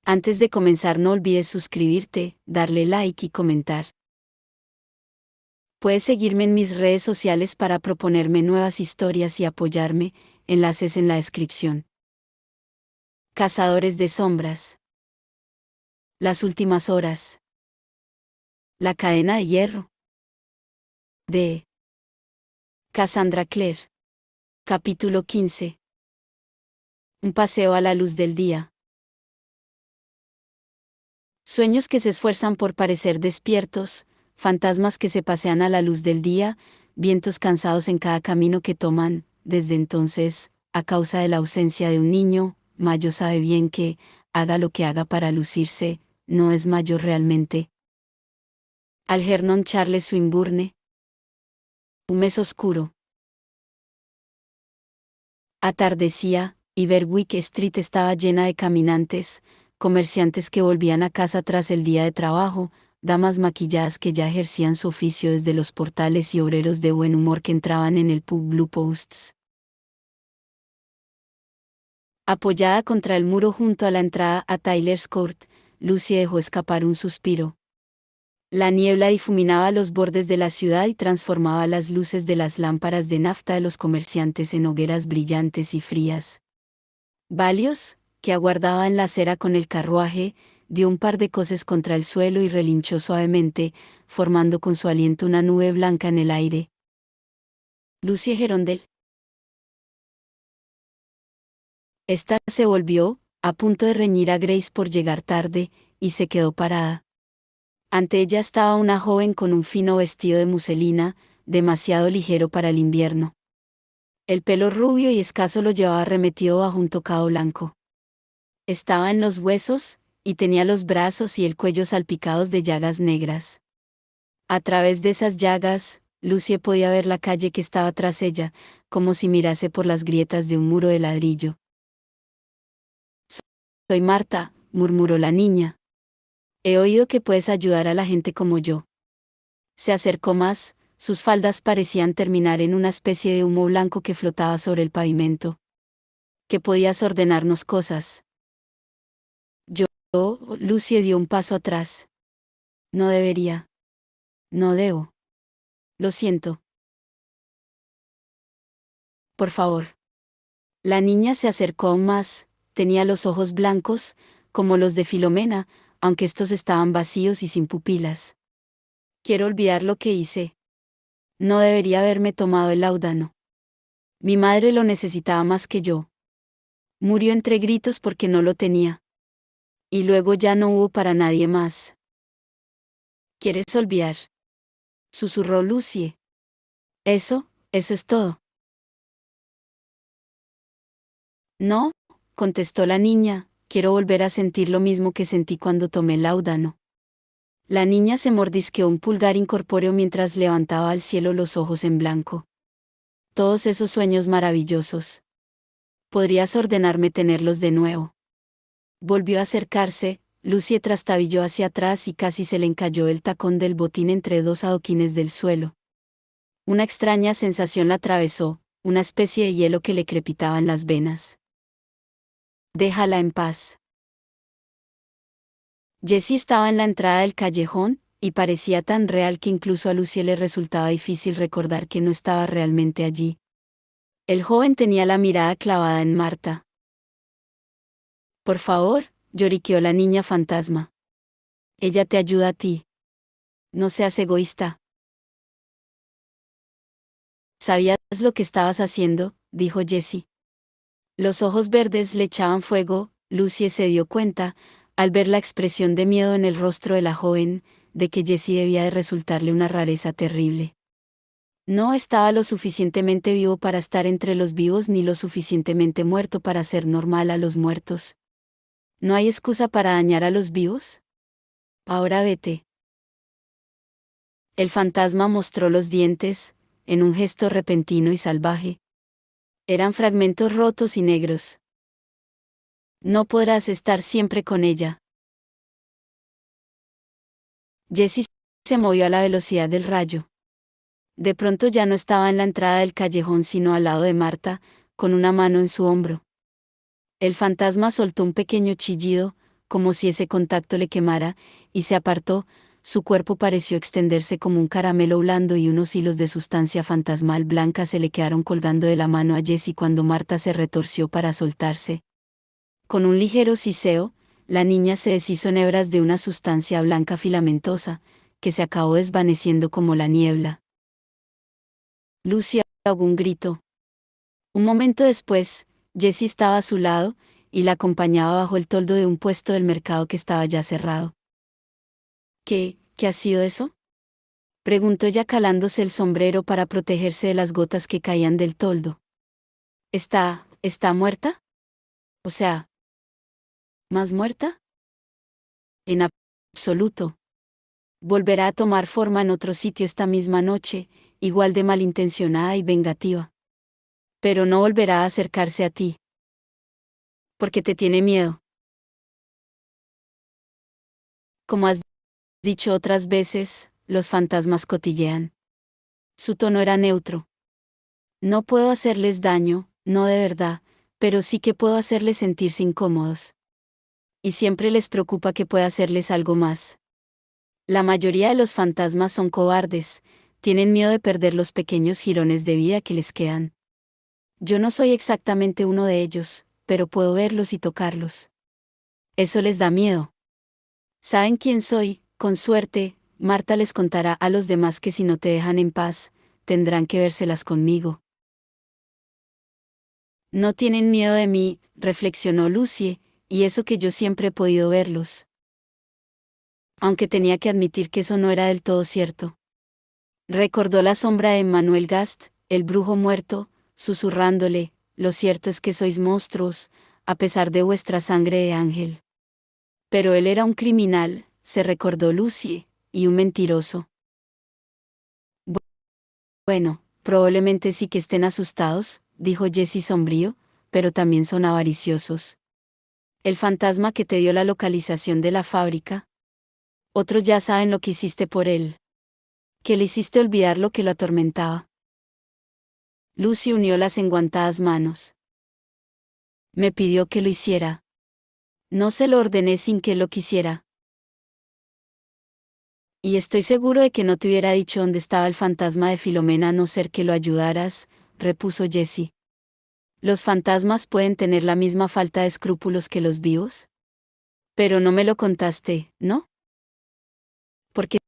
Antes de comenzar no olvides suscribirte, darle like y comentar. Puedes seguirme en mis redes sociales para proponerme nuevas historias y apoyarme, enlaces en la descripción. Cazadores de sombras. Las últimas horas. La cadena de hierro. De Cassandra Clare. Capítulo 15. Un paseo a la luz del día. Sueños que se esfuerzan por parecer despiertos, fantasmas que se pasean a la luz del día, vientos cansados en cada camino que toman. Desde entonces, a causa de la ausencia de un niño, Mayo sabe bien que, haga lo que haga para lucirse, no es Mayo realmente. Algernon Charles Swinburne. Un mes oscuro. Atardecía, y Berwick Street estaba llena de caminantes, comerciantes que volvían a casa tras el día de trabajo, damas maquilladas que ya ejercían su oficio desde los portales y obreros de buen humor que entraban en el pub Blue Posts. Apoyada contra el muro junto a la entrada a Tyler's Court, Lucy dejó escapar un suspiro. La niebla difuminaba los bordes de la ciudad y transformaba las luces de las lámparas de nafta de los comerciantes en hogueras brillantes y frías. Valios, que aguardaba en la acera con el carruaje, dio un par de coces contra el suelo y relinchó suavemente, formando con su aliento una nube blanca en el aire. Lucy Gerondel. Esta se volvió, a punto de reñir a Grace por llegar tarde, y se quedó parada. Ante ella estaba una joven con un fino vestido de muselina, demasiado ligero para el invierno. El pelo rubio y escaso lo llevaba arremetido bajo un tocado blanco. Estaba en los huesos, y tenía los brazos y el cuello salpicados de llagas negras. A través de esas llagas, Lucy podía ver la calle que estaba tras ella, como si mirase por las grietas de un muro de ladrillo. «Soy Marta», murmuró la niña. «He oído que puedes ayudar a la gente como yo». Se acercó más, sus faldas parecían terminar en una especie de humo blanco que flotaba sobre el pavimento. «¿Que podías ordenarnos cosas?» Lucy dio un paso atrás. «No debería. No debo. Lo siento. Por favor». La niña se acercó aún más, tenía los ojos blancos, como los de Filomena, aunque estos estaban vacíos y sin pupilas. «Quiero olvidar lo que hice. No debería haberme tomado el láudano. Mi madre lo necesitaba más que yo. Murió entre gritos porque no lo tenía. Y luego ya no hubo para nadie más». «¿Quieres olvidar?», susurró Lucy. Eso es todo». «No», contestó la niña, «quiero volver a sentir lo mismo que sentí cuando tomé el láudano». La niña se mordisqueó un pulgar incorpóreo mientras levantaba al cielo los ojos en blanco. «Todos esos sueños maravillosos. ¿Podrías ordenarme tenerlos de nuevo?» Volvió a acercarse, Lucy trastabilló hacia atrás y casi se le encalló el tacón del botín entre dos adoquines del suelo. Una extraña sensación la atravesó, una especie de hielo que le crepitaba en las venas. «Déjala en paz». Jessie estaba en la entrada del callejón, y parecía tan real que incluso a Lucy le resultaba difícil recordar que no estaba realmente allí. El joven tenía la mirada clavada en Marta. «Por favor», lloriqueó la niña fantasma. «Ella te ayuda a ti. No seas egoísta». «¿Sabías lo que estabas haciendo?», dijo Jessie. Los ojos verdes le echaban fuego. Lucy se dio cuenta, al ver la expresión de miedo en el rostro de la joven, de que Jessie debía de resultarle una rareza terrible. No estaba lo suficientemente vivo para estar entre los vivos ni lo suficientemente muerto para ser normal a los muertos. ¿No hay excusa para dañar a los vivos? Ahora vete. El fantasma mostró los dientes, en un gesto repentino y salvaje. Eran fragmentos rotos y negros. «No podrás estar siempre con ella». Jessie se movió a la velocidad del rayo. De pronto ya no estaba en la entrada del callejón sino al lado de Marta, con una mano en su hombro. El fantasma soltó un pequeño chillido, como si ese contacto le quemara, y se apartó. Su cuerpo pareció extenderse como un caramelo blando y unos hilos de sustancia fantasmal blanca se le quedaron colgando de la mano a Jessie cuando Marta se retorció para soltarse. Con un ligero siseo, la niña se deshizo en hebras de una sustancia blanca filamentosa, que se acabó desvaneciendo como la niebla. Lucy ahogó un grito. Un momento después, Jessie estaba a su lado, y la acompañaba bajo el toldo de un puesto del mercado que estaba ya cerrado. ¿Qué ha sido eso?, preguntó ella calándose el sombrero para protegerse de las gotas que caían del toldo. ¿Está muerta? O sea, ¿más muerta? En absoluto. Volverá a tomar forma en otro sitio esta misma noche, igual de malintencionada y vengativa. Pero no volverá a acercarse a ti. Porque te tiene miedo. Como has dicho otras veces, los fantasmas cotillean. Su tono era neutro. No puedo hacerles daño, no de verdad, pero sí que puedo hacerles sentirse incómodos. Y siempre les preocupa que pueda hacerles algo más. La mayoría de los fantasmas son cobardes, tienen miedo de perder los pequeños jirones de vida que les quedan. Yo no soy exactamente uno de ellos, pero puedo verlos y tocarlos. Eso les da miedo. ¿Saben quién soy? Con suerte, Marta les contará a los demás que si no te dejan en paz, tendrán que vérselas conmigo. No tienen miedo de mí, reflexionó Lucie, y eso que yo siempre he podido verlos. Aunque tenía que admitir que eso no era del todo cierto. Recordó la sombra de Emmanuel Gast, el brujo muerto, susurrándole, lo cierto es que sois monstruos, a pesar de vuestra sangre de ángel. Pero él era un criminal, se recordó Lucie, y un mentiroso. Bueno, probablemente sí que estén asustados, dijo Jessie sombrío, pero también son avariciosos. El fantasma que te dio la localización de la fábrica. Otros ya saben lo que hiciste por él. Que le hiciste olvidar lo que lo atormentaba. Lucy unió las enguantadas manos. Me pidió que lo hiciera. No se lo ordené sin que lo quisiera. Y estoy seguro de que no te hubiera dicho dónde estaba el fantasma de Filomena a no ser que lo ayudaras, repuso Jessie. ¿Los fantasmas pueden tener la misma falta de escrúpulos que los vivos? Pero no me lo contaste, ¿no? Porque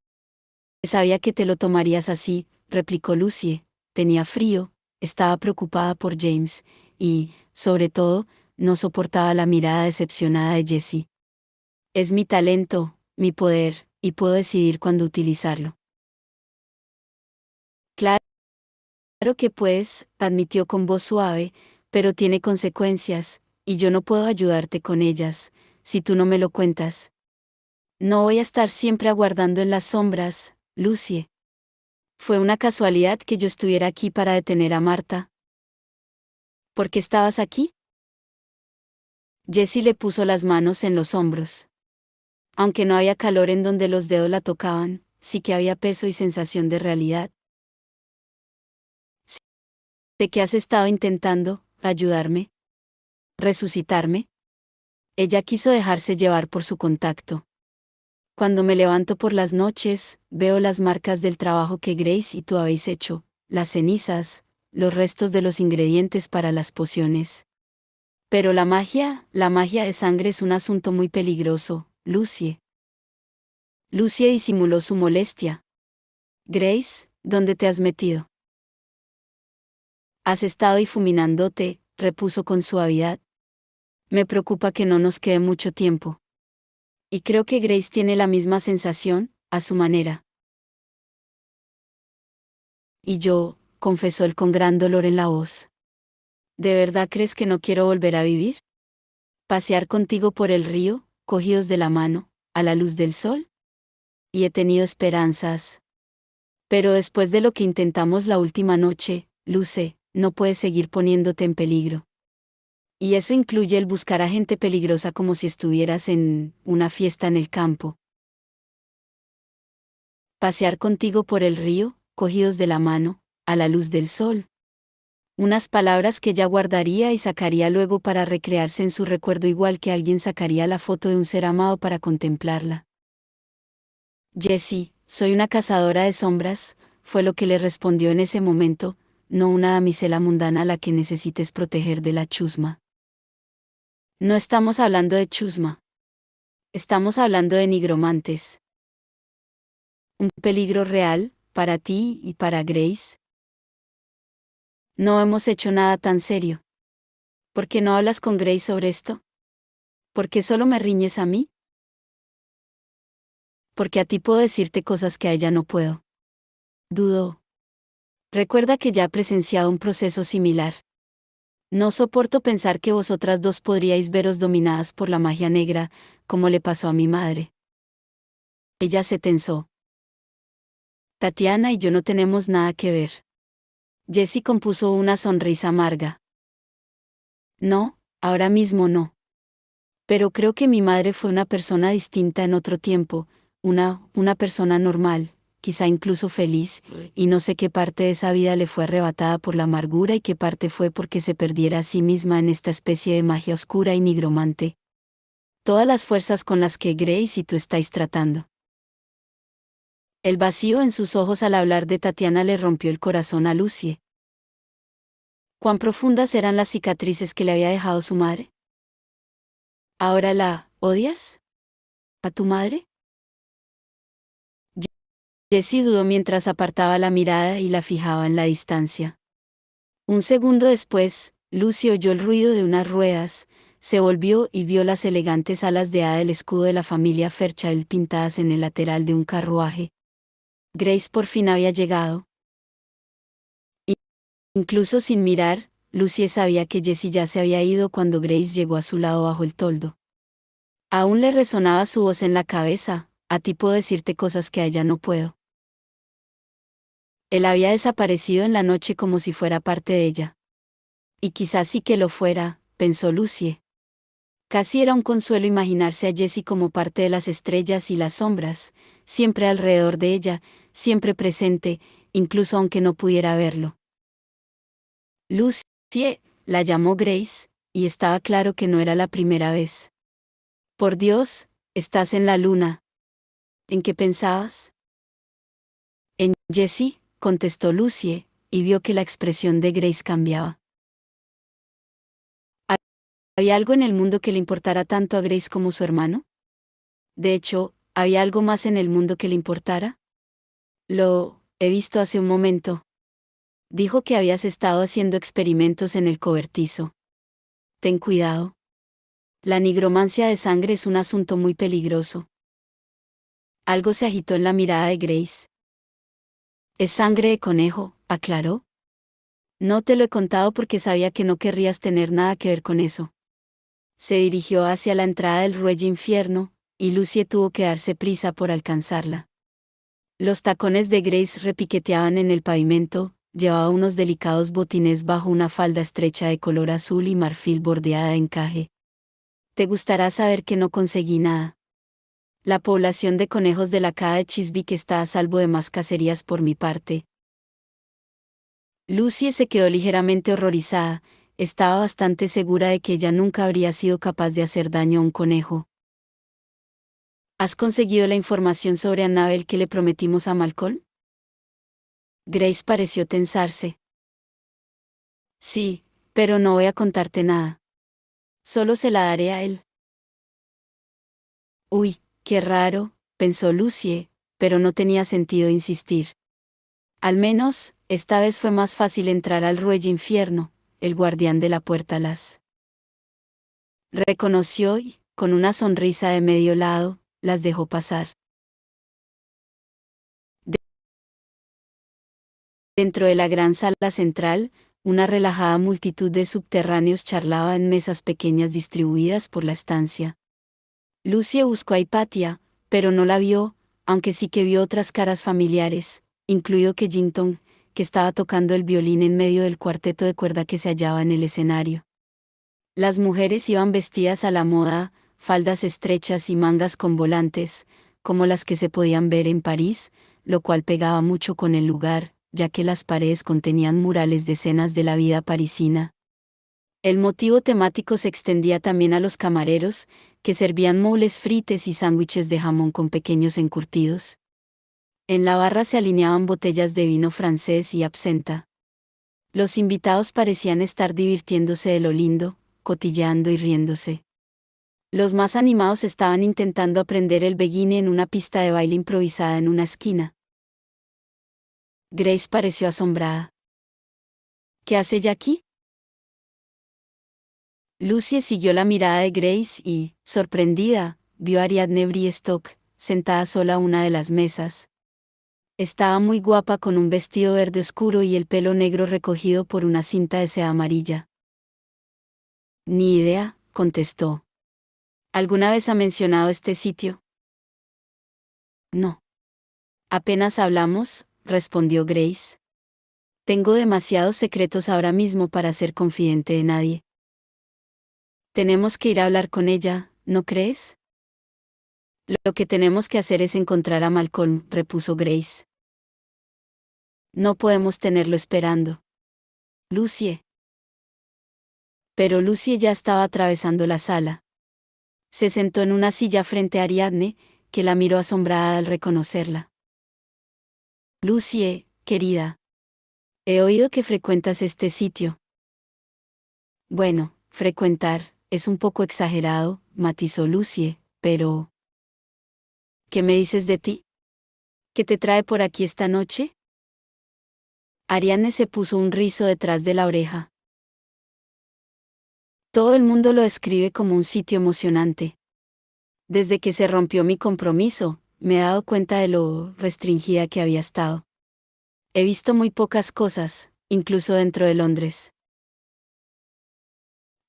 sabía que te lo tomarías así, replicó Lucie. Tenía frío, estaba preocupada por James, y, sobre todo, no soportaba la mirada decepcionada de Jessie. Es mi talento, mi poder, y puedo decidir cuándo utilizarlo. Claro que puedes, admitió con voz suave, pero tiene consecuencias, y yo no puedo ayudarte con ellas, si tú no me lo cuentas. No voy a estar siempre aguardando en las sombras, Lucie. Fue una casualidad que yo estuviera aquí para detener a Marta. ¿Por qué estabas aquí? Jessie le puso las manos en los hombros. Aunque no había calor en donde los dedos la tocaban, sí que había peso y sensación de realidad. ¿De qué has estado intentando ayudarme? ¿Resucitarme? Ella quiso dejarse llevar por su contacto. Cuando me levanto por las noches, veo las marcas del trabajo que Grace y tú habéis hecho, las cenizas, los restos de los ingredientes para las pociones. Pero la magia de sangre es un asunto muy peligroso, Lucie. Lucie disimuló su molestia. Grace, ¿dónde te has metido? Has estado difuminándote, repuso con suavidad. Me preocupa que no nos quede mucho tiempo. Y creo que Grace tiene la misma sensación, a su manera. Y yo, confesó él con gran dolor en la voz. ¿De verdad crees que no quiero volver a vivir? ¿Pasear contigo por el río, cogidos de la mano, a la luz del sol? Y he tenido esperanzas. Pero después de lo que intentamos la última noche, Luce, no puedes seguir poniéndote en peligro. Y eso incluye el buscar a gente peligrosa como si estuvieras en una fiesta en el campo. Pasear contigo por el río, cogidos de la mano, a la luz del sol. Unas palabras que ella guardaría y sacaría luego para recrearse en su recuerdo, igual que alguien sacaría la foto de un ser amado para contemplarla. Jessie, soy una cazadora de sombras, fue lo que le respondió en ese momento, no una damisela mundana a la que necesites proteger de la chusma. No estamos hablando de chusma. Estamos hablando de nigromantes. Un peligro real, para ti y para Grace. No hemos hecho nada tan serio. ¿Por qué no hablas con Grace sobre esto? ¿Por qué solo me riñes a mí? Porque a ti puedo decirte cosas que a ella no puedo. Dudó. Recuerda que ya he presenciado un proceso similar. No soporto pensar que vosotras dos podríais veros dominadas por la magia negra, como le pasó a mi madre. Ella se tensó. Tatiana y yo no tenemos nada que ver. Jessie compuso una sonrisa amarga. No, ahora mismo no. Pero creo que mi madre fue una persona distinta en otro tiempo, una persona normal, quizá incluso feliz, y no sé qué parte de esa vida le fue arrebatada por la amargura y qué parte fue porque se perdiera a sí misma en esta especie de magia oscura y nigromante. Todas las fuerzas con las que Grace y tú estáis tratando. El vacío en sus ojos al hablar de Tatiana le rompió el corazón a Lucie. ¿Cuán profundas eran las cicatrices que le había dejado su madre? ¿Ahora la odias? ¿A tu madre? Jessie dudó mientras apartaba la mirada y la fijaba en la distancia. Un segundo después, Lucy oyó el ruido de unas ruedas, se volvió y vio las elegantes alas de hada del escudo de la familia Fairchild pintadas en el lateral de un carruaje. Grace por fin había llegado. Incluso sin mirar, Lucy sabía que Jessie ya se había ido cuando Grace llegó a su lado bajo el toldo. Aún le resonaba su voz en la cabeza: a ti puedo decirte cosas que a ella no puedo. Él había desaparecido en la noche como si fuera parte de ella. Y quizás sí que lo fuera, pensó Lucie. Casi era un consuelo imaginarse a Jessie como parte de las estrellas y las sombras, siempre alrededor de ella, siempre presente, incluso aunque no pudiera verlo. Lucie, la llamó Grace, y estaba claro que no era la primera vez. Por Dios, estás en la luna. ¿En qué pensabas? En Jessie, contestó Lucie, y vio que la expresión de Grace cambiaba. ¿Había algo en el mundo que le importara tanto a Grace como su hermano? De hecho, ¿había algo más en el mundo que le importara? Lo he visto hace un momento. Dijo que habías estado haciendo experimentos en el cobertizo. Ten cuidado. La nigromancia de sangre es un asunto muy peligroso. Algo se agitó en la mirada de Grace. Es sangre de conejo, aclaró. No te lo he contado porque sabía que no querrías tener nada que ver con eso. Se dirigió hacia la entrada del Ruelle Infierno, y Lucie tuvo que darse prisa por alcanzarla. Los tacones de Grace repiqueteaban en el pavimento, llevaba unos delicados botines bajo una falda estrecha de color azul y marfil bordeada de encaje. Te gustará saber que no conseguí nada. La población de conejos de la Cada de Chiswick está a salvo de más cacerías por mi parte. Lucie se quedó ligeramente horrorizada, estaba bastante segura de que ella nunca habría sido capaz de hacer daño a un conejo. ¿Has conseguido la información sobre Annabel que le prometimos a Malcolm? Grace pareció tensarse. Sí, pero no voy a contarte nada. Solo se la daré a él. Uy, qué raro, pensó Lucie, pero no tenía sentido insistir. Al menos, esta vez fue más fácil entrar al Ruelle Infierno, el guardián de la puerta las reconoció y, con una sonrisa de medio lado, las dejó pasar. Dentro de la gran sala central, una relajada multitud de subterráneos charlaba en mesas pequeñas distribuidas por la estancia. Lucie buscó a Hypatia, pero no la vio, aunque sí que vio otras caras familiares, incluido Killington, que estaba tocando el violín en medio del cuarteto de cuerda que se hallaba en el escenario. Las mujeres iban vestidas a la moda, faldas estrechas y mangas con volantes, como las que se podían ver en París, lo cual pegaba mucho con el lugar, ya que las paredes contenían murales de escenas de la vida parisina. El motivo temático se extendía también a los camareros, que servían moules frites y sándwiches de jamón con pequeños encurtidos. En la barra se alineaban botellas de vino francés y absenta. Los invitados parecían estar divirtiéndose de lo lindo, cotilleando y riéndose. Los más animados estaban intentando aprender el beguine en una pista de baile improvisada en una esquina. Grace pareció asombrada. ¿Qué hace ella aquí? Lucy siguió la mirada de Grace y, sorprendida, vio a Ariadne Briestock, sentada sola a una de las mesas. Estaba muy guapa con un vestido verde oscuro y el pelo negro recogido por una cinta de seda amarilla. Ni idea, contestó. ¿Alguna vez ha mencionado este sitio? No. Apenas hablamos, respondió Grace. Tengo demasiados secretos ahora mismo para ser confidente de nadie. Tenemos que ir a hablar con ella, ¿no crees? Lo que tenemos que hacer es encontrar a Malcolm, repuso Grace. No podemos tenerlo esperando. Lucie. Pero Lucie ya estaba atravesando la sala. Se sentó en una silla frente a Ariadne, que la miró asombrada al reconocerla. Lucie, querida. He oído que frecuentas este sitio. Bueno, frecuentar, es un poco exagerado, matizó Lucie, pero... ¿Qué me dices de ti? ¿Qué te trae por aquí esta noche? Ariadne se puso un rizo detrás de la oreja. Todo el mundo lo describe como un sitio emocionante. Desde que se rompió mi compromiso, me he dado cuenta de lo restringida que había estado. He visto muy pocas cosas, incluso dentro de Londres.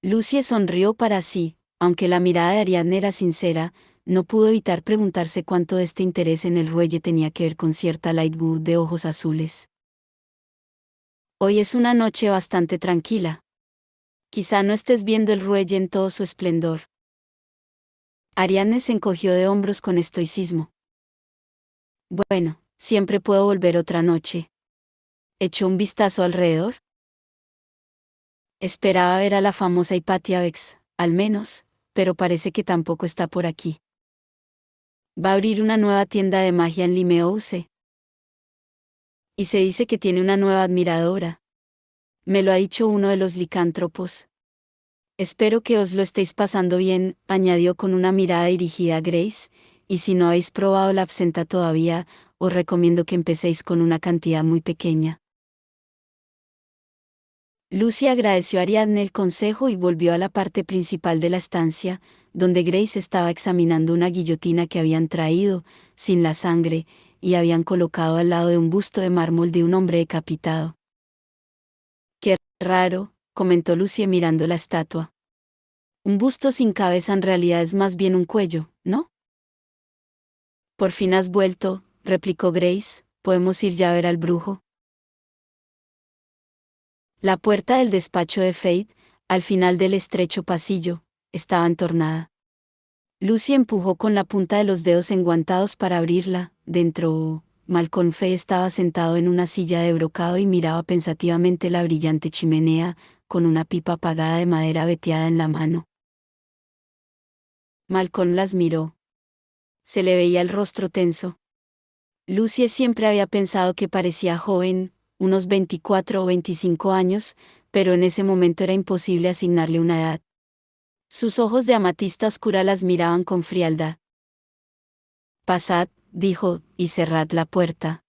Lucie sonrió para sí, aunque la mirada de Ariadne era sincera, no pudo evitar preguntarse cuánto de este interés en el ruelle tenía que ver con cierta Lightwood de ojos azules. Hoy es una noche bastante tranquila. Quizá no estés viendo el ruelle en todo su esplendor. Ariadne se encogió de hombros con estoicismo. Bueno, siempre puedo volver otra noche. ¿Echó un vistazo alrededor? Esperaba ver a la famosa Hypatia Vex, al menos, pero parece que tampoco está por aquí. Va a abrir una nueva tienda de magia en Limehouse. Y se dice que tiene una nueva admiradora. Me lo ha dicho uno de los licántropos. Espero que os lo estéis pasando bien, añadió con una mirada dirigida a Grace, y si no habéis probado la absenta todavía, os recomiendo que empecéis con una cantidad muy pequeña. Lucy agradeció a Ariadne el consejo y volvió a la parte principal de la estancia, donde Grace estaba examinando una guillotina que habían traído, sin la sangre, y habían colocado al lado de un busto de mármol de un hombre decapitado. Qué raro, comentó Lucy mirando la estatua. Un busto sin cabeza en realidad es más bien un cuello, ¿no? Por fin has vuelto, replicó Grace, ¿podemos ir ya a ver al brujo? La puerta del despacho de Fate, al final del estrecho pasillo, estaba entornada. Lucy empujó con la punta de los dedos enguantados para abrirla. Dentro, Malcolm Fay estaba sentado en una silla de brocado y miraba pensativamente la brillante chimenea, con una pipa apagada de madera veteada en la mano. Malcolm las miró. Se le veía el rostro tenso. Lucy siempre había pensado que parecía joven, unos 24 o 25 años, pero en ese momento era imposible asignarle una edad. Sus ojos de amatista oscura las miraban con frialdad. Pasad, dijo, y cerrad la puerta.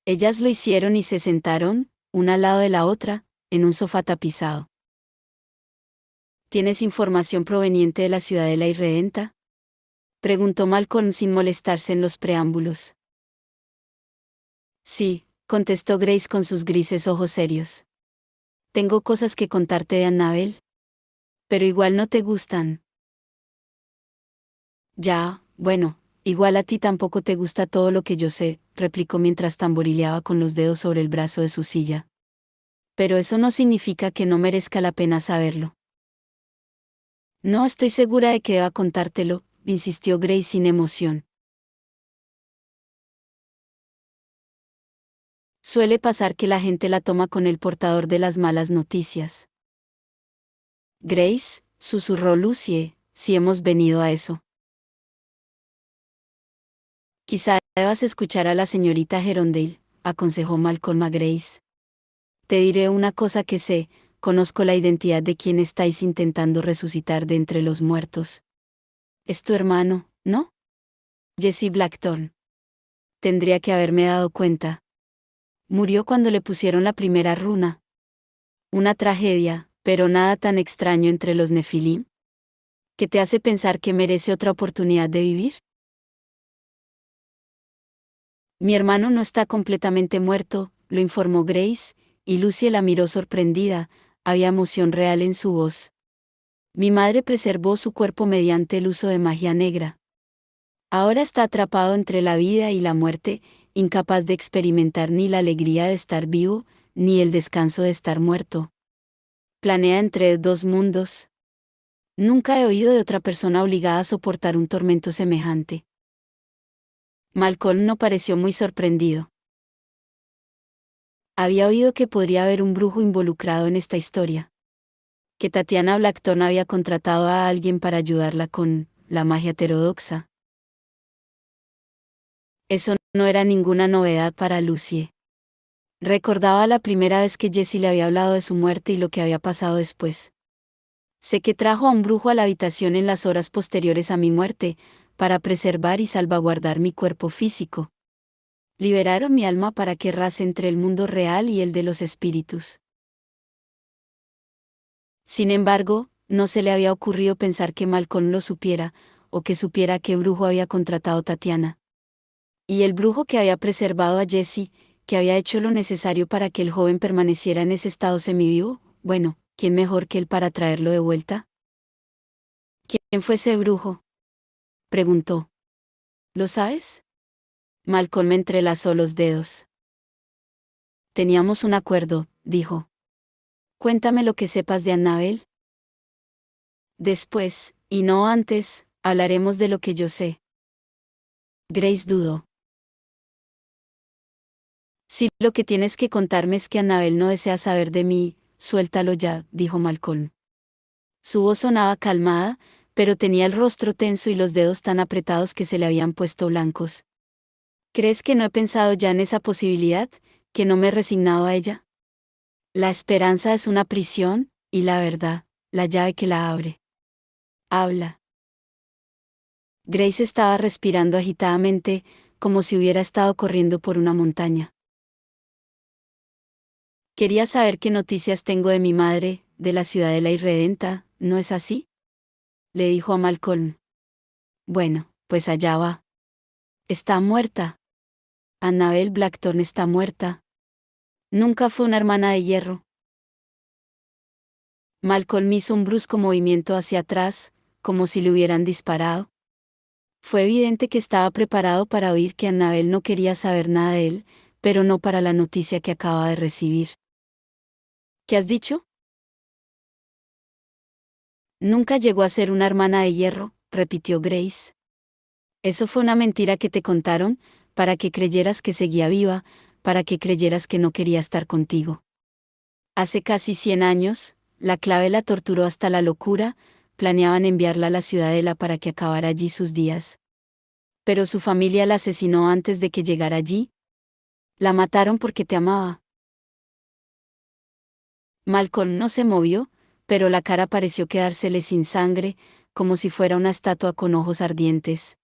Ellas lo hicieron y se sentaron, una al lado de la otra, en un sofá tapizado. ¿Tienes información proveniente de la ciudadela irredenta? Preguntó Malcolm sin molestarse en los preámbulos. Sí, contestó Grace con sus grises ojos serios. Tengo cosas que contarte de Annabel. Pero igual no te gustan. Ya, bueno, igual a ti tampoco te gusta todo lo que yo sé, replicó mientras tamborileaba con los dedos sobre el brazo de su silla. Pero eso no significa que no merezca la pena saberlo. No estoy segura de que deba contártelo, insistió Grace sin emoción. Suele pasar que la gente la toma con el portador de las malas noticias. Grace, susurró Lucie, si hemos venido a eso. Quizá debas escuchar a la señorita Gerondale, aconsejó Malcolm a Grace. Te diré una cosa que sé, conozco la identidad de quien estáis intentando resucitar de entre los muertos. Es tu hermano, ¿no? Jesse Blackthorne. Tendría que haberme dado cuenta. Murió cuando le pusieron la primera runa. Una tragedia, pero nada tan extraño entre los Nefilim. ¿Qué te hace pensar que merece otra oportunidad de vivir? Mi hermano no está completamente muerto, lo informó Grace, y Lucy la miró sorprendida, había emoción real en su voz. Mi madre preservó su cuerpo mediante el uso de magia negra. Ahora está atrapado entre la vida y la muerte, incapaz de experimentar ni la alegría de estar vivo, ni el descanso de estar muerto. Planea entre dos mundos. Nunca he oído de otra persona obligada a soportar un tormento semejante. Malcolm no pareció muy sorprendido. Había oído que podría haber un brujo involucrado en esta historia. Que Tatiana Blackthorne había contratado a alguien para ayudarla con la magia heterodoxa. Eso no era ninguna novedad para Lucie. Recordaba la primera vez que Jessie le había hablado de su muerte y lo que había pasado después. Sé que trajo a un brujo a la habitación en las horas posteriores a mi muerte, para preservar y salvaguardar mi cuerpo físico. Liberaron mi alma para que errase entre el mundo real y el de los espíritus. Sin embargo, no se le había ocurrido pensar que Malcolm lo supiera, o que supiera qué brujo había contratado Tatiana. Y el brujo que había preservado a Jessie, que había hecho lo necesario para que el joven permaneciera en ese estado semivivo, bueno, ¿quién mejor que él para traerlo de vuelta? ¿Quién fue ese brujo? Preguntó. ¿Lo sabes? Malcolm entrelazó los dedos. Teníamos un acuerdo, dijo. Cuéntame lo que sepas de Annabel. Después, y no antes, hablaremos de lo que yo sé. Grace dudó. Si lo que tienes que contarme es que Annabel no desea saber de mí, suéltalo ya, dijo Malcolm. Su voz sonaba calmada, pero tenía el rostro tenso y los dedos tan apretados que se le habían puesto blancos. ¿Crees que no he pensado ya en esa posibilidad, que no me he resignado a ella? La esperanza es una prisión, y la verdad, la llave que la abre. Habla. Grace estaba respirando agitadamente, como si hubiera estado corriendo por una montaña. Quería saber qué noticias tengo de mi madre, de la ciudadela irredenta, ¿no es así? Le dijo a Malcolm. Bueno, pues allá va. Está muerta. Annabel Blackthorne está muerta. Nunca fue una hermana de hierro. Malcolm hizo un brusco movimiento hacia atrás, como si le hubieran disparado. Fue evidente que estaba preparado para oír que Annabel no quería saber nada de él, pero no para la noticia que acaba de recibir. ¿Qué has dicho? Nunca llegó a ser una hermana de hierro, repitió Grace. Eso fue una mentira que te contaron, para que creyeras que seguía viva, para que creyeras que no quería estar contigo. Hace casi 100 años, la clave la torturó hasta la locura, planeaban enviarla a la ciudadela para que acabara allí sus días. Pero su familia la asesinó antes de que llegara allí. La mataron porque te amaba. Malcolm no se movió, pero la cara pareció quedársele sin sangre, como si fuera una estatua con ojos ardientes.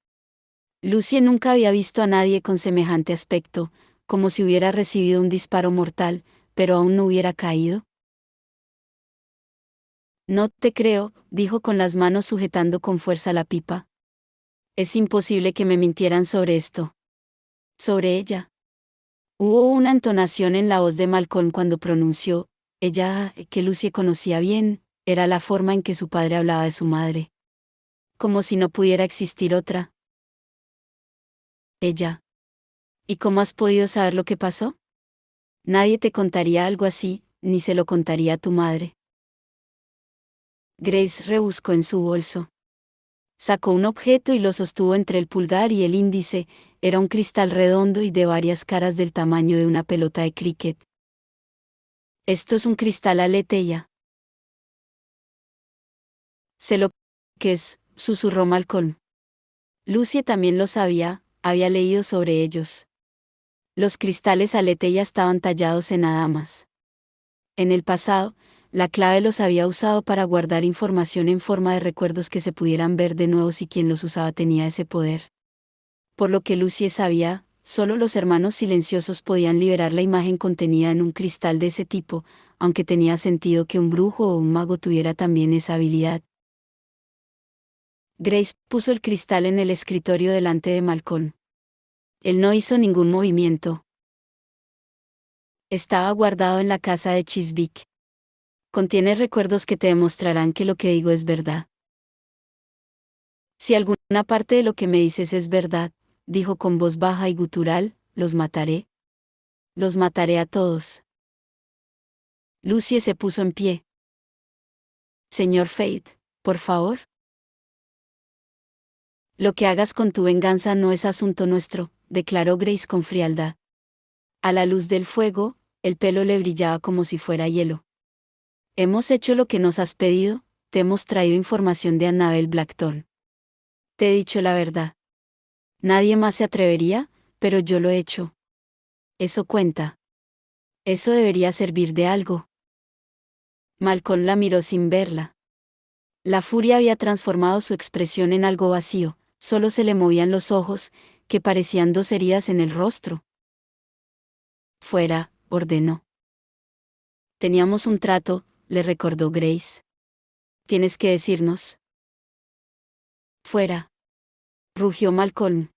Lucie nunca había visto a nadie con semejante aspecto, como si hubiera recibido un disparo mortal, pero aún no hubiera caído. No te creo, dijo con las manos sujetando con fuerza la pipa. Es imposible que me mintieran sobre esto. Sobre ella. Hubo una entonación en la voz de Malcolm cuando pronunció, ella, que Lucie conocía bien, era la forma en que su padre hablaba de su madre. Como si no pudiera existir otra. Ella. ¿Y cómo has podido saber lo que pasó? Nadie te contaría algo así, ni se lo contaría a tu madre. Grace rebuscó en su bolso. Sacó un objeto y lo sostuvo entre el pulgar y el índice, Era un cristal redondo y de varias caras del tamaño de una pelota de cricket. Esto es un cristal aletheia. Sé lo que es, susurró Malcolm. Lucy también lo sabía, había leído sobre ellos. Los cristales aletheia estaban tallados en adamas. En el pasado, la clave los había usado para guardar información en forma de recuerdos que se pudieran ver de nuevo si quien los usaba tenía ese poder. Por lo que Lucy sabía, solo los hermanos silenciosos podían liberar la imagen contenida en un cristal de ese tipo, aunque tenía sentido que un brujo o un mago tuviera también esa habilidad. Grace puso el cristal en el escritorio delante de Malcolm. Él no hizo ningún movimiento. Estaba guardado en la casa de Chiswick. Contiene recuerdos que te demostrarán que lo que digo es verdad. Si alguna parte de lo que me dices es verdad, dijo con voz baja y gutural, los mataré. Los mataré a todos. Lucy se puso en pie. Señor Fate, por favor. Lo que hagas con tu venganza no es asunto nuestro, declaró Grace con frialdad. A la luz del fuego, el pelo le brillaba como si fuera hielo. Hemos hecho lo que nos has pedido, te hemos traído información de Annabel Blackthorne. Te he dicho la verdad. Nadie más se atrevería, pero yo lo he hecho. Eso cuenta. Eso debería servir de algo. Malcolm la miró sin verla. La furia había transformado su expresión en algo vacío, solo se le movían los ojos, que parecían dos heridas en el rostro. Fuera, ordenó. Teníamos un trato, le recordó Grace. Tienes que decirnos. Fuera. Rugió Malcolm.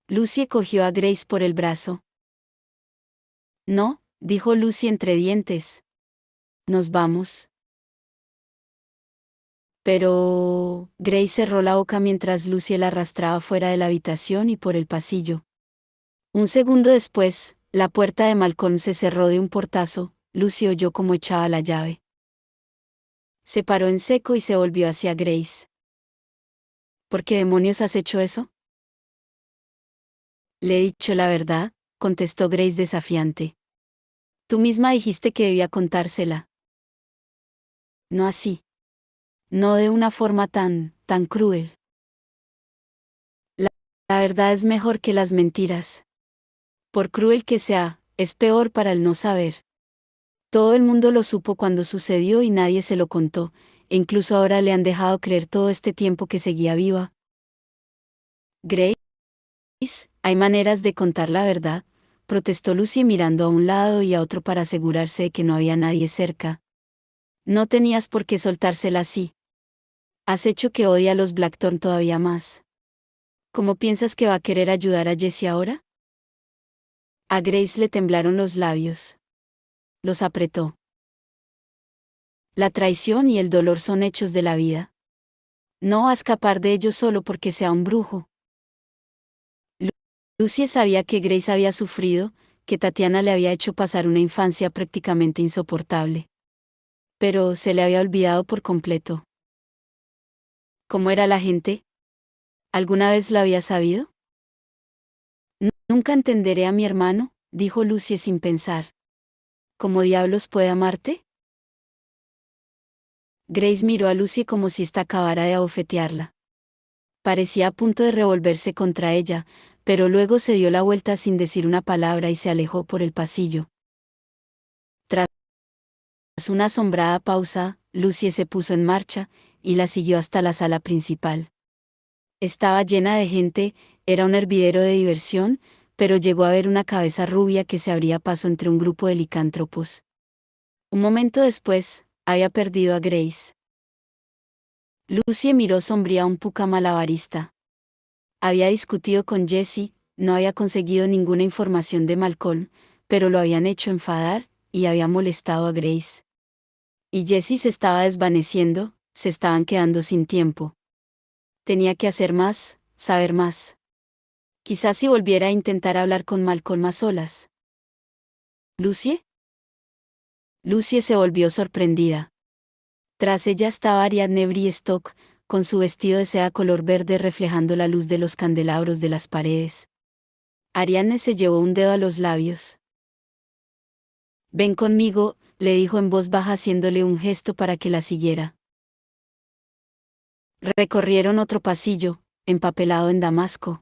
Lucy cogió a Grace por el brazo. No, dijo Lucy entre dientes. Nos vamos. Pero... Grace cerró la boca mientras Lucy la arrastraba fuera de la habitación y por el pasillo. Un segundo después, la puerta de Malcolm se cerró de un portazo, Lucy oyó cómo echaba la llave. Se paró en seco y se volvió hacia Grace. ¿Por qué demonios has hecho eso? Le he dicho la verdad, contestó Grace desafiante. Tú misma dijiste que debía contársela. No así. No de una forma tan cruel. La, la verdad es mejor que las mentiras. Por cruel que sea, es peor para el no saber. Todo el mundo lo supo cuando sucedió y nadie se lo contó, e incluso ahora le han dejado creer todo este tiempo que seguía viva. Grace, hay maneras de contar la verdad, protestó Lucy mirando a un lado y a otro para asegurarse de que no había nadie cerca. No tenías por qué soltársela así. Has hecho que odie a los Blackthorne todavía más. ¿Cómo piensas que va a querer ayudar a Jessie ahora? A Grace le temblaron los labios. Los apretó. La traición y el dolor son hechos de la vida. No va a escapar de ellos solo porque sea un brujo. Lucy sabía que Grace había sufrido, que Tatiana le había hecho pasar una infancia prácticamente insoportable. Pero se le había olvidado por completo. ¿Cómo era la gente? ¿Alguna vez lo había sabido? Nunca entenderé a mi hermano, dijo Lucy sin pensar. ¿Cómo diablos puede amarte? Grace miró a Lucy como si ésta acabara de abofetearla. Parecía a punto de revolverse contra ella, pero luego se dio la vuelta sin decir una palabra y se alejó por el pasillo. Tras una asombrada pausa, Lucy se puso en marcha, y la siguió hasta la sala principal. Estaba llena de gente, era un hervidero de diversión, pero llegó a ver una cabeza rubia que se abría paso entre un grupo de licántropos. Un momento después, había perdido a Grace. Lucy miró sombría a un puca malabarista. Había discutido con Jessie, no había conseguido ninguna información de Malcolm, pero lo habían hecho enfadar, y había molestado a Grace. Y Jessie se estaba desvaneciendo, se estaban quedando sin tiempo. Tenía que hacer más, saber más. Quizás si volviera a intentar hablar con Malcolm a solas. ¿Lucy? Lucy se volvió sorprendida. Tras ella estaba Ariadne Briestock, con su vestido de seda color verde reflejando la luz de los candelabros de las paredes. Ariadne se llevó un dedo a los labios. Ven conmigo, le dijo en voz baja haciéndole un gesto para que la siguiera. Recorrieron otro pasillo, empapelado en damasco.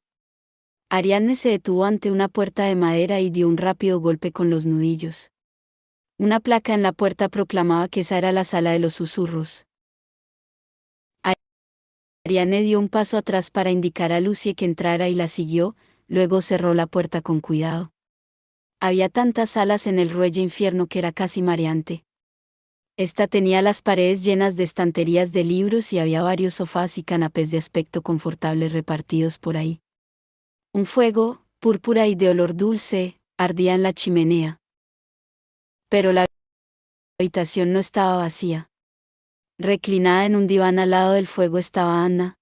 Ariadne se detuvo ante una puerta de madera y dio un rápido golpe con los nudillos. Una placa en la puerta proclamaba que esa era la sala de los susurros. Ariadne dio un paso atrás para indicar a Lucie que entrara y la siguió, luego cerró la puerta con cuidado. Había tantas salas en el ruelle infierno que era casi mareante. Esta tenía las paredes llenas de estanterías de libros y había varios sofás y canapés de aspecto confortable repartidos por ahí. Un fuego, púrpura y de olor dulce, ardía en la chimenea. Pero la habitación no estaba vacía. Reclinada en un diván al lado del fuego estaba Anna.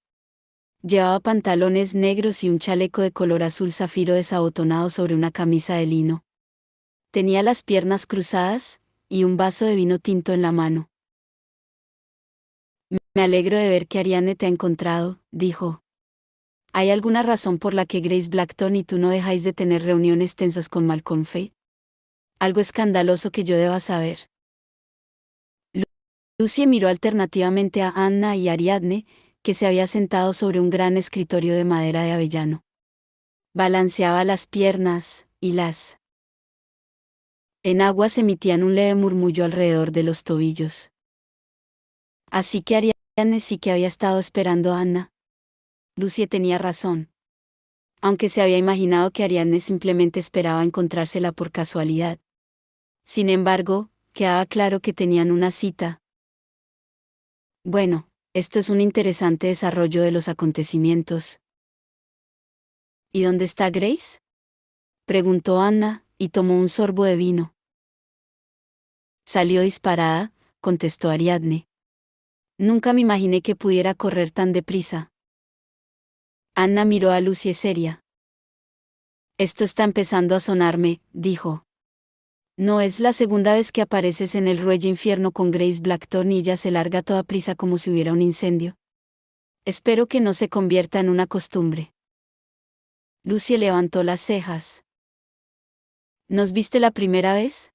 Llevaba pantalones negros y un chaleco de color azul zafiro desabotonado sobre una camisa de lino. Tenía las piernas cruzadas, y un vaso de vino tinto en la mano. Me alegro de ver que Ariadne te ha encontrado, dijo. ¿Hay alguna razón por la que Grace Blackton y tú no dejáis de tener reuniones tensas con Malcolm Fay? ¿Algo escandaloso que yo deba saber? Lucie miró alternativamente a Anna y Ariadne, que se había sentado sobre un gran escritorio de madera de avellano. Balanceaba las piernas, y las enaguas emitían un leve murmullo alrededor de los tobillos. Así que Ariadne sí que había estado esperando a Anna. Lucie tenía razón. Aunque se había imaginado que Ariadne simplemente esperaba encontrársela por casualidad. Sin embargo, quedaba claro que tenían una cita. Bueno, esto es un interesante desarrollo de los acontecimientos. ¿Y dónde está Grace? Preguntó Anna, y tomó un sorbo de vino. Salió disparada, contestó Ariadne. Nunca me imaginé que pudiera correr tan deprisa. Anna miró a Lucie seria. Esto está empezando a sonarme, dijo. No es la segunda vez que apareces en el ruelle infierno con Grace Blackton y ella se larga a toda prisa como si hubiera un incendio. Espero que no se convierta en una costumbre. Lucie levantó las cejas. ¿Nos viste la primera vez?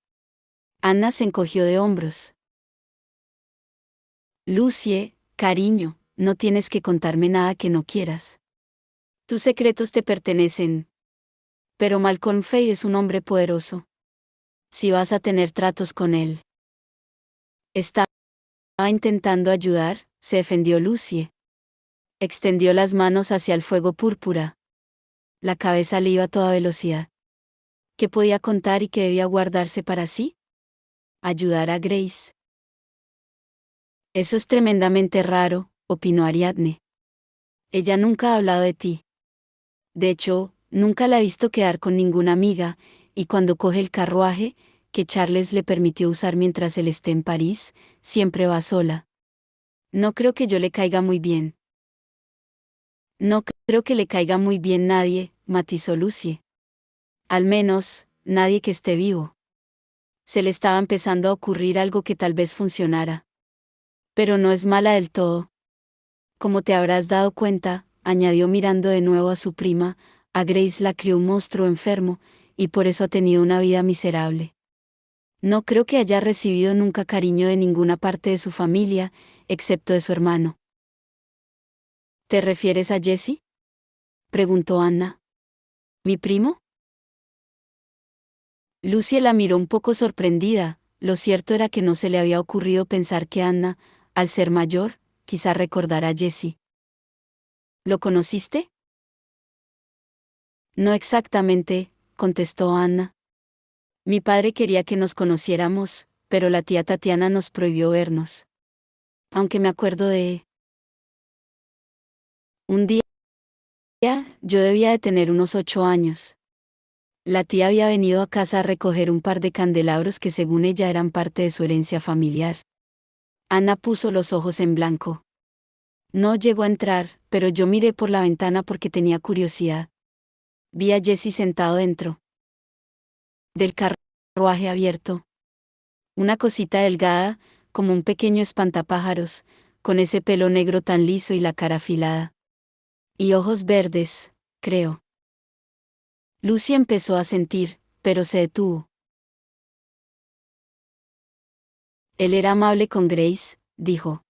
Anna se encogió de hombros. Lucie, cariño, no tienes que contarme nada que no quieras. Tus secretos te pertenecen. Pero Malcolm Fay es un hombre poderoso. Si vas a tener tratos con él. Estaba intentando ayudar, se defendió Lucie. Extendió las manos hacia el fuego púrpura. La cabeza le iba a toda velocidad. ¿Qué podía contar y qué debía guardarse para sí? Ayudar a Grace. Eso es tremendamente raro, opinó Ariadne. Ella nunca ha hablado de ti. De hecho, nunca la he visto quedar con ninguna amiga, y cuando coge el carruaje, que Charles le permitió usar mientras él esté en París, siempre va sola. No creo que yo le caiga muy bien. No creo que le caiga muy bien nadie, matizó Lucie. Al menos, nadie que esté vivo. Se le estaba empezando a ocurrir algo que tal vez funcionara. Pero no es mala del todo. Como te habrás dado cuenta, añadió mirando de nuevo a su prima, a Grace la crió un monstruo enfermo, y por eso ha tenido una vida miserable. No creo que haya recibido nunca cariño de ninguna parte de su familia, excepto de su hermano. ¿Te refieres a Jesse? Preguntó Anna. ¿Mi primo? Lucie la miró un poco sorprendida. Lo cierto era que no se le había ocurrido pensar que Anna, al ser mayor, quizá recordara a Jesse. ¿Lo conociste? No exactamente, contestó Anna. Mi padre quería que nos conociéramos, pero la tía Tatiana nos prohibió vernos. Aunque me acuerdo de... Un día, yo debía de tener unos 8 años. La tía había venido a casa a recoger un par de candelabros que según ella eran parte de su herencia familiar. Ana puso los ojos en blanco. No llegó a entrar, pero yo miré por la ventana porque tenía curiosidad. Vi a Jesse sentado dentro del carruaje abierto. Una cosita delgada, como un pequeño espantapájaros, con ese pelo negro tan liso y la cara afilada. Y ojos verdes, creo. Lucy empezó a sentir, pero se detuvo. Él era amable con Grace, dijo.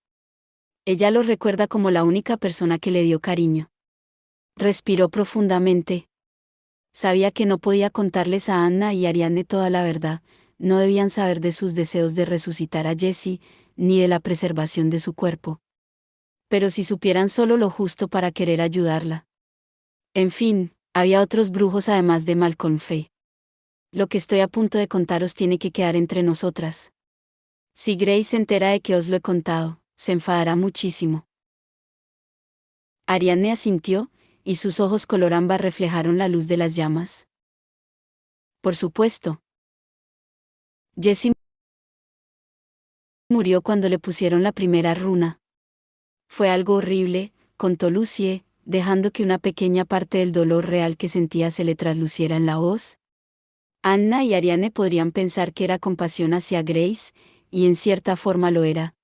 Ella lo recuerda como la única persona que le dio cariño. Respiró profundamente. Sabía que no podía contarles a Anna y Ariadne toda la verdad, no debían saber de sus deseos de resucitar a Jessie, ni de la preservación de su cuerpo. Pero si supieran solo lo justo para querer ayudarla. En fin, había otros brujos además de Malcolm Fay. Lo que estoy a punto de contaros tiene que quedar entre nosotras. Si Grace se entera de que os lo he contado, se enfadará muchísimo. Ariadne asintió, y sus ojos color ámbar reflejaron la luz de las llamas. Por supuesto. Jessie murió cuando le pusieron la primera runa. Fue algo horrible, contó Lucie, dejando que una pequeña parte del dolor real que sentía se le trasluciera en la voz. Anna y Ariane podrían pensar que era compasión hacia Grace, y en cierta forma lo era.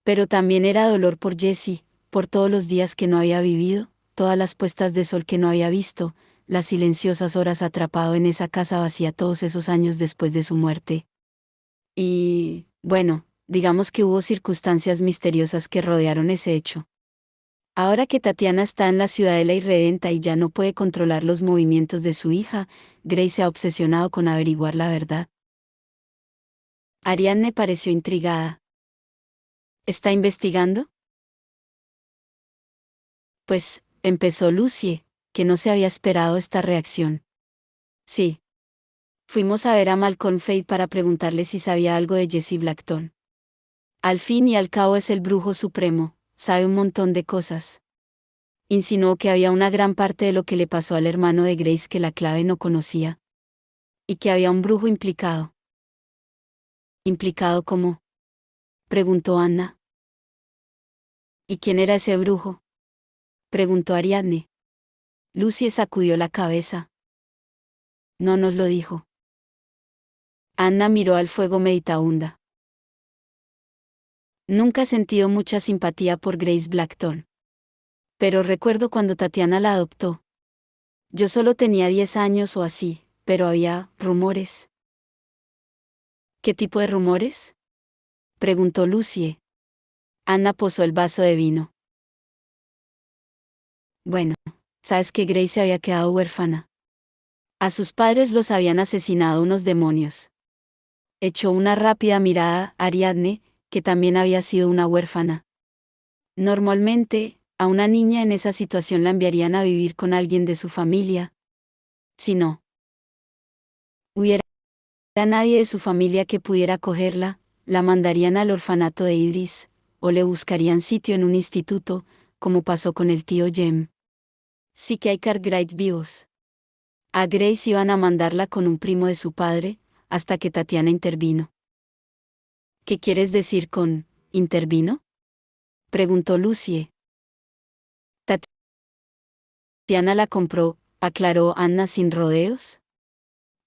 Pero también era dolor por Jessie, por todos los días que no había vivido, todas las puestas de sol que no había visto, las silenciosas horas atrapado en esa casa vacía todos esos años después de su muerte. Y, bueno, digamos que hubo circunstancias misteriosas que rodearon ese hecho. Ahora que Tatiana está en la ciudadela irredenta y ya no puede controlar los movimientos de su hija, Grace se ha obsesionado con averiguar la verdad. Ariadne pareció intrigada. ¿Está investigando? Pues, empezó Lucie, que no se había esperado esta reacción. Sí. Fuimos a ver a Malcolm Fay para preguntarle si sabía algo de Jessie Blackton. Al fin y al cabo es el brujo supremo, sabe un montón de cosas. Insinuó que había una gran parte de lo que le pasó al hermano de Grace que la clave no conocía. Y que había un brujo implicado. ¿Implicado cómo? Preguntó Anna. ¿Y quién era ese brujo? Preguntó Ariadne. Lucy sacudió la cabeza. No nos lo dijo. Anna miró al fuego meditabunda. Nunca he sentido mucha simpatía por Grace Blackton. Pero recuerdo cuando Tatiana la adoptó. Yo solo tenía 10 años o así, pero había rumores. ¿Qué tipo de rumores? Preguntó Lucie. Anna posó el vaso de vino. Bueno, sabes que Grace se había quedado huérfana. A sus padres los habían asesinado unos demonios. Echó una rápida mirada a Ariadne, que también había sido una huérfana. Normalmente, a una niña en esa situación la enviarían a vivir con alguien de su familia. Si no hubiera nadie de su familia que pudiera acogerla, la mandarían al orfanato de Idris, o le buscarían sitio en un instituto, como pasó con el tío Jem. Sí que hay Cartwright vivos. A Grace iban a mandarla con un primo de su padre, hasta que Tatiana intervino. ¿Qué quieres decir con intervino? Preguntó Lucie. Tatiana la compró, aclaró Anna sin rodeos.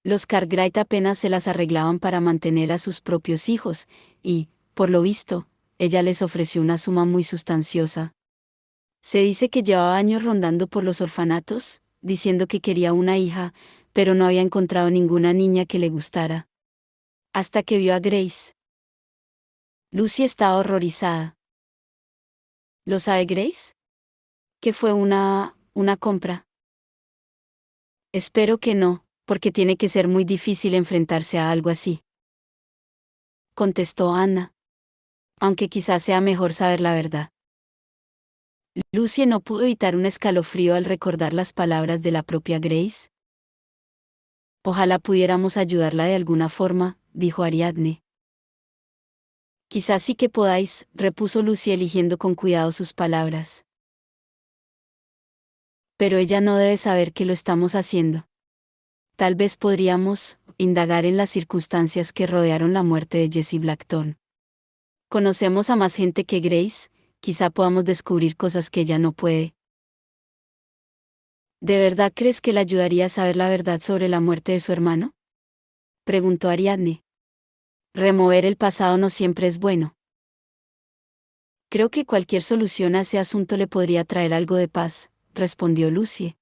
Los Cartwright apenas se las arreglaban para mantener a sus propios hijos, y, por lo visto, ella les ofreció una suma muy sustanciosa. Se dice que llevaba años rondando por los orfanatos, diciendo que quería una hija, pero no había encontrado ninguna niña que le gustara. Hasta que vio a Grace. Lucy estaba horrorizada. ¿Lo sabe Grace? ¿Que fue una compra? Espero que no, porque tiene que ser muy difícil enfrentarse a algo así. Contestó Anna. Aunque quizás sea mejor saber la verdad. Lucy no pudo evitar un escalofrío al recordar las palabras de la propia Grace. Ojalá pudiéramos ayudarla de alguna forma, dijo Ariadne. Quizás sí que podáis, repuso Lucy eligiendo con cuidado sus palabras. Pero ella no debe saber que lo estamos haciendo. Tal vez podríamos indagar en las circunstancias que rodearon la muerte de Jessie Blackton. Conocemos a más gente que Grace, quizá podamos descubrir cosas que ella no puede. ¿De verdad crees que le ayudaría a saber la verdad sobre la muerte de su hermano? Preguntó Ariadne. Remover el pasado no siempre es bueno. Creo que cualquier solución a ese asunto le podría traer algo de paz, respondió Lucy.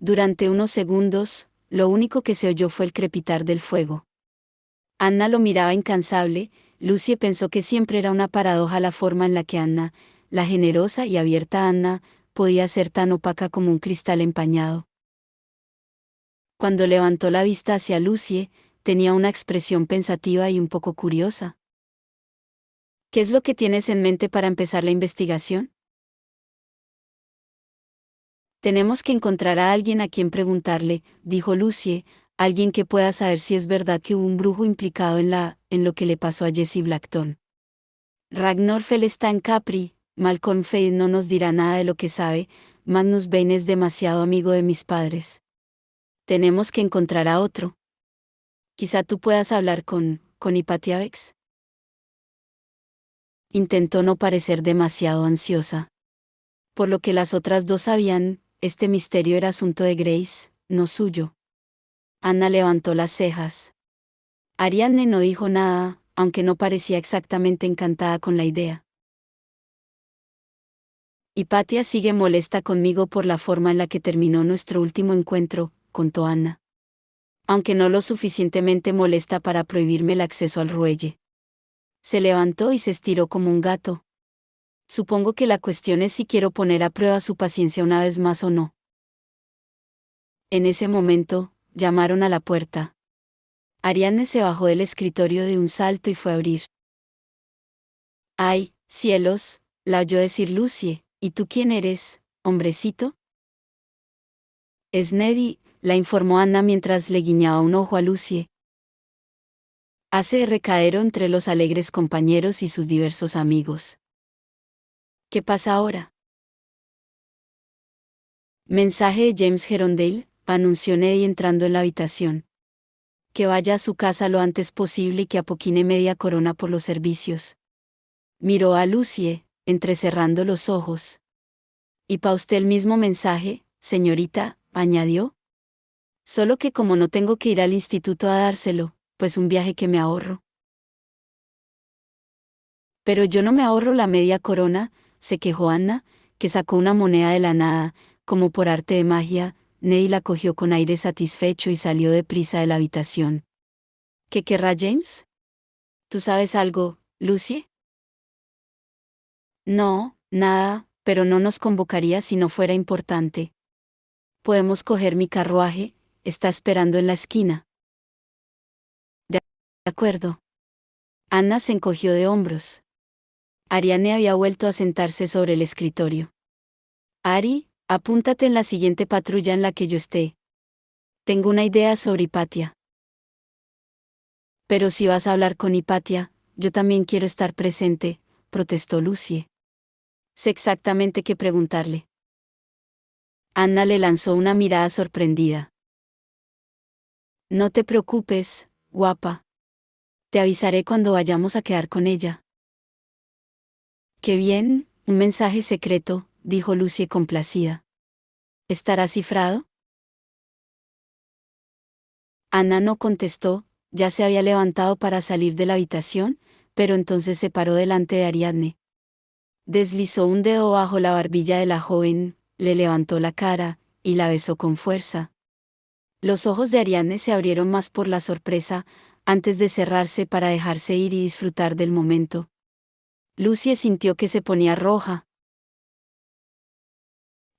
Durante unos segundos, lo único que se oyó fue el crepitar del fuego. Anna lo miraba incansable. Lucy pensó que siempre era una paradoja la forma en la que Anna, la generosa y abierta Anna, podía ser tan opaca como un cristal empañado. Cuando levantó la vista hacia Lucy, tenía una expresión pensativa y un poco curiosa. ¿Qué es lo que tienes en mente para empezar la investigación? Tenemos que encontrar a alguien a quien preguntarle, dijo Lucy, alguien que pueda saber si es verdad que hubo un brujo implicado en lo que le pasó a Jesse Blackton. Ragnar Fell está en Capri, Malcolm Fade no nos dirá nada de lo que sabe, Magnus Bane es demasiado amigo de mis padres. Tenemos que encontrar a otro. Quizá tú puedas hablar con Hypatia Vex. Intentó no parecer demasiado ansiosa. Por lo que las otras dos sabían, este misterio era asunto de Grace, no suyo. Anna levantó las cejas. Ariadne no dijo nada, aunque no parecía exactamente encantada con la idea. Hypatia sigue molesta conmigo por la forma en la que terminó nuestro último encuentro, contó Anna. Aunque no lo suficientemente molesta para prohibirme el acceso al ruelle. Se levantó y se estiró como un gato. Supongo que la cuestión es si quiero poner a prueba su paciencia una vez más o no. En ese momento, llamaron a la puerta. Ariadne se bajó del escritorio de un salto y fue a abrir. ¡Ay, cielos!, la oyó decir Lucy. ¿Y tú quién eres, hombrecito? Es Neddy, la informó Anna mientras le guiñaba un ojo a Lucy. Hace de recadero entre los alegres compañeros y sus diversos amigos. ¿Qué pasa ahora? Mensaje de James Gerondale, anunció Neddy entrando en la habitación. Que vaya a su casa lo antes posible y que apoquine media corona por los servicios. Miró a Lucy, entrecerrando los ojos. ¿Y pa' usted el mismo mensaje, señorita?, añadió. Solo que como no tengo que ir al instituto a dárselo, pues un viaje que me ahorro. Pero yo no me ahorro la media corona, se quejó Anna, que sacó una moneda de la nada, como por arte de magia. Neddy la cogió con aire satisfecho y salió deprisa de la habitación. ¿Qué querrá James? ¿Tú sabes algo, Lucy? No, nada, pero no nos convocaría si no fuera importante. Podemos coger mi carruaje, está esperando en la esquina. De acuerdo. Anna se encogió de hombros. Ariadne había vuelto a sentarse sobre el escritorio. Ari, apúntate en la siguiente patrulla en la que yo esté. Tengo una idea sobre Hypatia. Pero si vas a hablar con Hypatia, yo también quiero estar presente, protestó Lucy. Sé exactamente qué preguntarle. Anna le lanzó una mirada sorprendida. No te preocupes, guapa. Te avisaré cuando vayamos a quedar con ella. Qué bien, un mensaje secreto, dijo Lucy complacida. ¿Estará cifrado? Anna no contestó, ya se había levantado para salir de la habitación, pero entonces se paró delante de Ariadne. Deslizó un dedo bajo la barbilla de la joven, le levantó la cara, y la besó con fuerza. Los ojos de Ariadne se abrieron más por la sorpresa, antes de cerrarse para dejarse ir y disfrutar del momento. Lucy sintió que se ponía roja.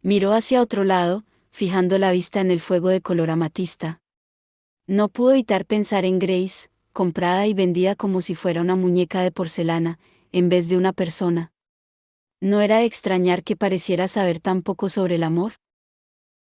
Miró hacia otro lado, fijando la vista en el fuego de color amatista. No pudo evitar pensar en Grace, comprada y vendida como si fuera una muñeca de porcelana, en vez de una persona. No era de extrañar que pareciera saber tan poco sobre el amor.